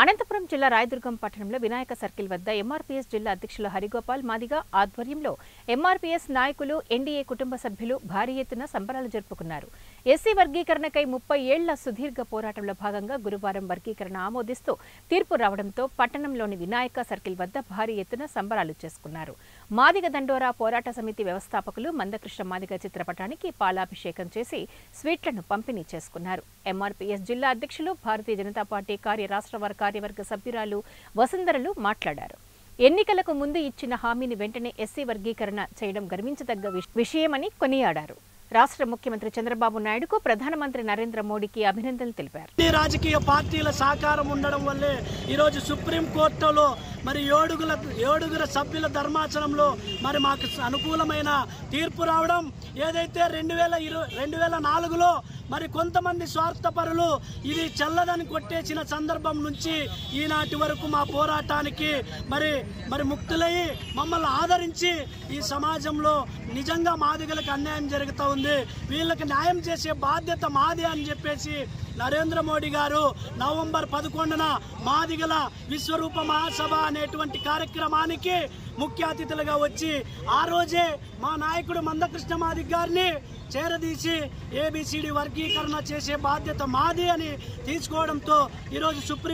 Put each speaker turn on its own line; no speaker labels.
అనంతపురం జిల్లా రాయదుర్గం పట్టణంలో వినాయక సర్కిల్ వద్ద ఎంఆర్పీఎస్ జిల్లా అధ్యక్షులు హరిగోపాల్ మాదిగ ఆధ్వర్యంలో ఎంఆర్పీఎస్ నాయకులు ఎన్డీఏ కుటుంబ సభ్యులు భారీ ఎత్తున సంబరాలు జరుపుకున్నారు. ఎస్సీ వర్గీకరణకై 30 ఏళ్ల సుదీర్ఘ పోరాటంలో భాగంగా గురువారం వర్గీకరణ ఆమోదిస్తూ తీర్పు రావడంతో పట్టణంలోని వినాయక సర్కిల్ వద్ద భారీ ఎత్తున సంబరాలు చేసుకున్నారు. మాదిగ దండోరా పోరాట సమితి వ్యవస్థాపకులు మందకృష్ణ మాదిగ చిత్రపటానికి పాలాభిషేకం చేసి స్వీట్లను పంపిణీ చేసుకున్నారు. ఎంఆర్పీఎస్ జిల్లా అధ్యక్షులు భారతీయ జనతా పార్టీ రాష్ట్ర కార్యవర్గ సభ్యురాలు వసుంధరలు మాట్లాడారు. ఎన్నికలకు ముందు ఇచ్చిన హామీని వెంటనే ఎస్సీ వర్గీకరణ చేయడం గర్వించదగ్గ విషయమని కొనియాడారు. రాష్ట్ర ముఖ్యమంత్రి చంద్రబాబు నాయుడుకు ప్రధానమంత్రి నరేంద్ర మోడీకి అభినందనలు తెలిపారు.
రాజకీయ పార్టీల సహకారం ఉండడం వల్లే ఈరోజు సుప్రీంకోర్టులో మరి ఏడుగురు సభ్యుల ధర్మాచలంలో మరి మాకు అనుకూలమైన తీర్పు రావడం, ఏదైతే 2004లో మరి కొంతమంది స్వార్థపరులు ఇది చల్లదని కొట్టేసిన సందర్భం నుంచి ఈనాటి వరకు మా పోరాటానికి మరి ముక్తులయ్యి మమ్మల్ని ఆదరించి ఈ సమాజంలో నిజంగా మాదిగలకు అన్యాయం జరుగుతూ ఉంది, వీళ్ళకి న్యాయం చేసే బాధ్యత మాది అని చెప్పేసి నరేంద్ర మోడీ గారు నవంబర్ 11న మాదిగల విశ్వరూప మహాసభ అనేటువంటి కార్యక్రమానికి ముఖ్య అతిథులుగా వచ్చి ఆ రోజే మా నాయకుడు మందకృష్ణ మాదిగ గారిని చేరదీసి ఏబిసిడి వర్గీకరణ చేసే బాధ్యత మాది అని తీసుకోవడంతో ఈరోజు సుప్రీం